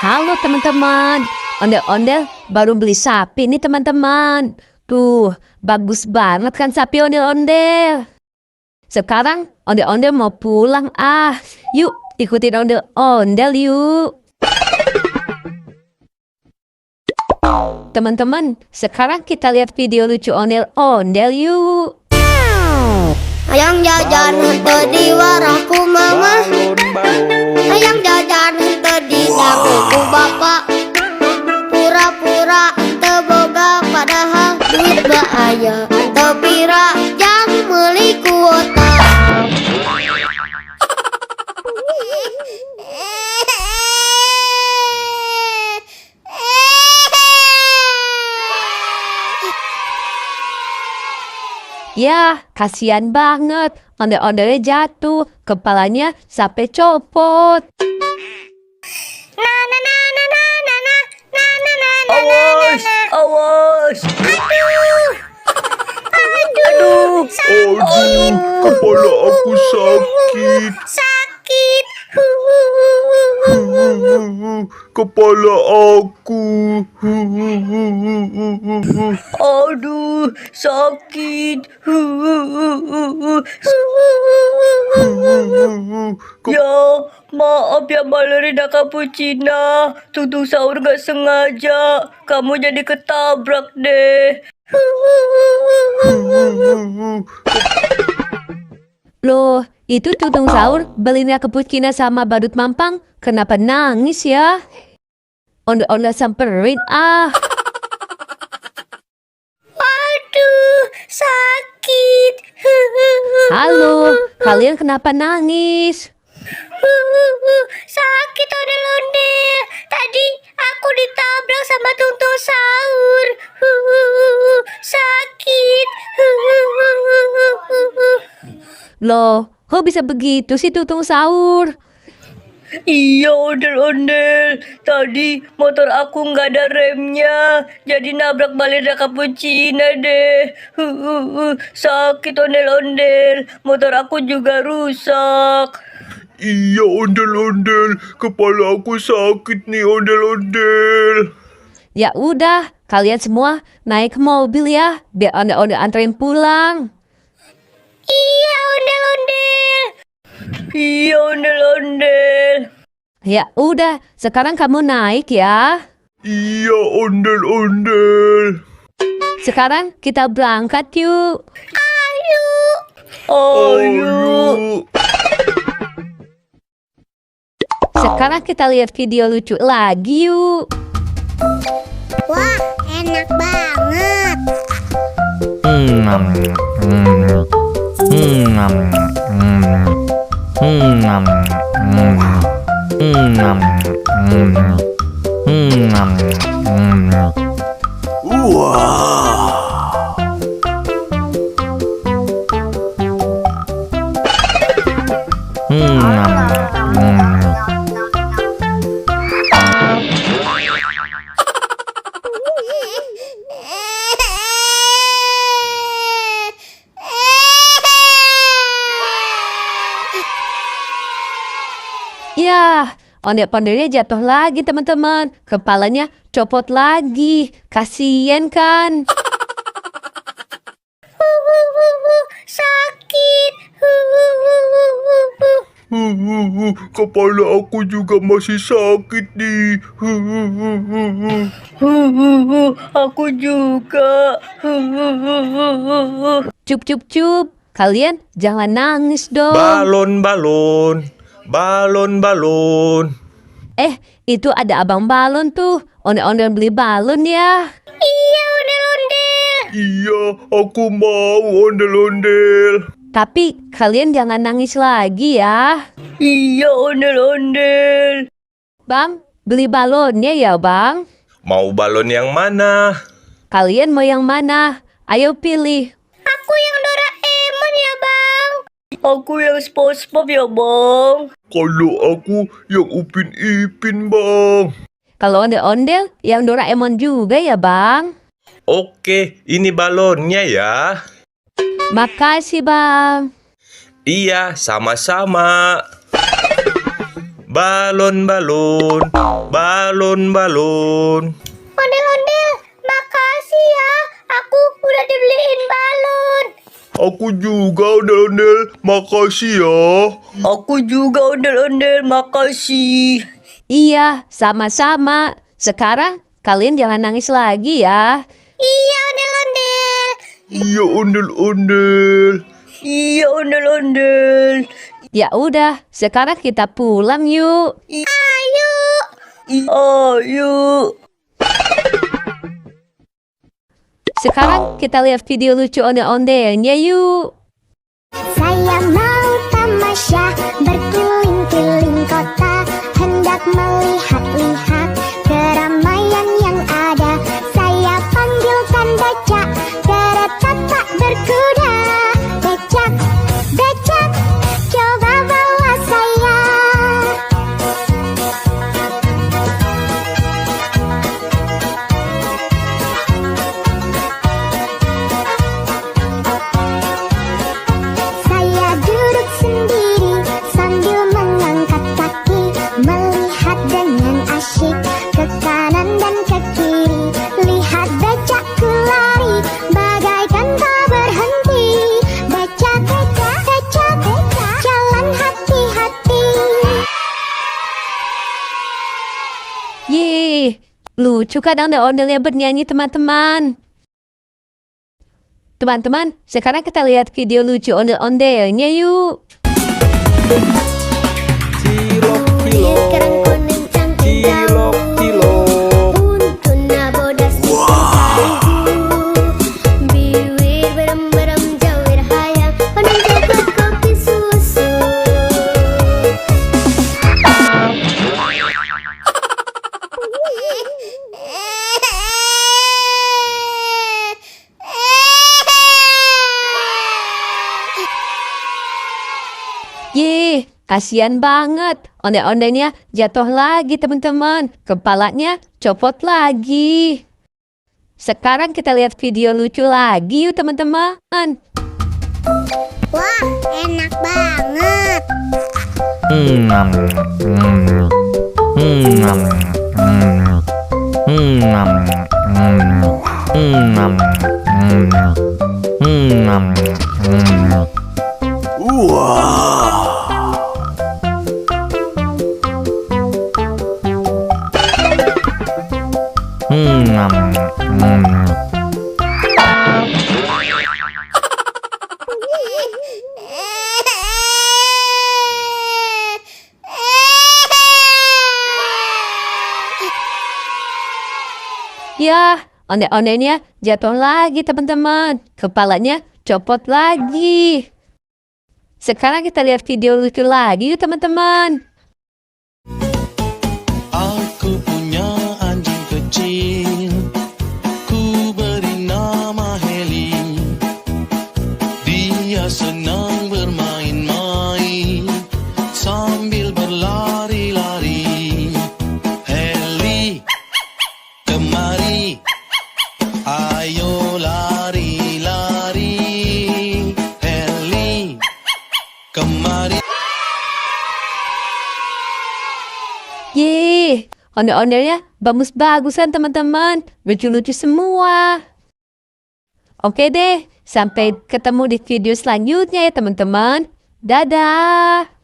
Halo teman-teman, ondel-ondel baru beli sapi nih teman-teman. Tuh, bagus banget kan sapi ondel-ondel. Sekarang ondel-ondel mau pulang Yuk, ikutin ondel-ondel yuk. Teman-teman, sekarang kita lihat video lucu ondel-ondel yuk. Ayang jajan hente di warahku mama, ayang jajan hente di daguku bapak. Pura-pura hente boga padahal duit bahaya, hente pira jang meuli kuota. Ya, kasihan banget. Ondel-ondelnya jatuh, kepalanya sampai copot. Awas, awas. Aduh, Kepala aku sakit. Sakit. Kepala aku. aduh, sakit. Ya, maaf ya balerina cappuccina. Tutung sahur gak sengaja. Kamu jadi ketabrak deh. Loh, itu tutung sahur belinya cappuccino sama badut mampang. Kenapa nangis ya? Ondel-ondel samperin Aduh, sakit. Halo, kalian kenapa nangis? Sakit ondel-ondel. Tadi aku ditabrak sama tutung sahur. Sakit. Loh, kok bisa begitu sih tutung sahur? Iya, ondel-ondel. Tadi motor aku nggak ada remnya. Jadi nabrak balerina cappuccina deh. Sakit ondel-ondel. Motor aku juga rusak. Iya, ondel-ondel. Kepala aku sakit nih, ondel-ondel. Ya udah, kalian semua naik ke mobil ya, biar ondel-ondel anterin pulang. Iya, ondel-ondel. Iya, ondel-ondel. Ya udah, sekarang kamu naik ya. Iya, ondel-ondel. Sekarang kita berangkat yuk. Ayo. Sekarang kita lihat video lucu lagi yuk. Wah, enak banget. Ya, ondel-ondelnya jatuh lagi teman-teman. Kepalanya copot lagi. Kasian kan? Sakit. Kepala aku juga masih sakit nih. Aku juga. Cup cup cup. Kalian jangan nangis dong. Balon-balon. Balon-balon. Itu ada abang balon tuh. Ondel-ondel beli balon ya. Iya, ondel-ondel. Iya, aku mau ondel-ondel. Tapi kalian jangan nangis lagi ya. Iya, ondel-ondel. Bang, beli balonnya ya bang. Mau balon yang mana? Kalian mau yang mana? Ayo pilih. Aku yang Doraemon ya, Bang. Aku yang SpongeBob ya, Bang. Kalau aku yang Upin Ipin, Bang. Kalau ondel-ondel, yang Doraemon juga ya bang. Oke, ini balonnya ya. Makasih bang. Iya, sama-sama. Balon-balon, balon. balon-balon. Ondel-ondel, makasih ya. Aku udah dibeliin balon. Aku juga ondel-ondel, makasih ya. Aku juga ondel-ondel, makasih. Iya, sama-sama. Sekarang kalian jangan nangis lagi ya. Iya, ondel-ondel. Iya ondel-ondel. Iya ondel-ondel. Ya udah, sekarang kita pulang yuk. Ayo. Ayo. Sekarang kita lihat video lucu ondel-ondelnya yuk. Saya mau tamasya berkeliling-keliling kota, hendak melihat-lihat keramaian yang ada. Saya panggilkan becak, kereta tak berkuda. Becak, becak, coba bawa saya. Saya duduk sendiri sambil mengangkat kaki, melihat dengan asyik ke kanan dan ke kiri. Lihat becakku lari bagaikan tak berhenti. Becak, becak, becak, becak, jalan hati-hati. Yeay, lucu kan ondel-ondelnya bernyanyi teman-teman. Teman-teman, sekarang kita lihat video lucu ondel-ondelnya yuk. Cilok cilok, Kerang kuning cantik cilok cilok. untuk nabodas bibir berem-berem jawir hayang penuh kopi susu. Yeay, kasihan banget. Ondel-ondelnya jatuh lagi teman-teman. Kepalanya copot lagi. Sekarang kita lihat video lucu lagi yuk teman-teman. Wah, enak banget. Ya, ondel-ondelnya jatuh lagi teman-teman. Kepalanya copot lagi. Sekarang kita lihat video lucu lagi yuk teman-teman. Aku punya anjing kecil, ku beri nama Heli. Dia senang bermain-main sambil berlari-lari. Heli, kemari, ayo lari-lari. Heli, kemari. Yeay, ondel-ondelnya bagus-bagusan teman-teman. Lucu-lucu semua. Oke deh, sampai ketemu di video selanjutnya ya teman-teman. Dadah.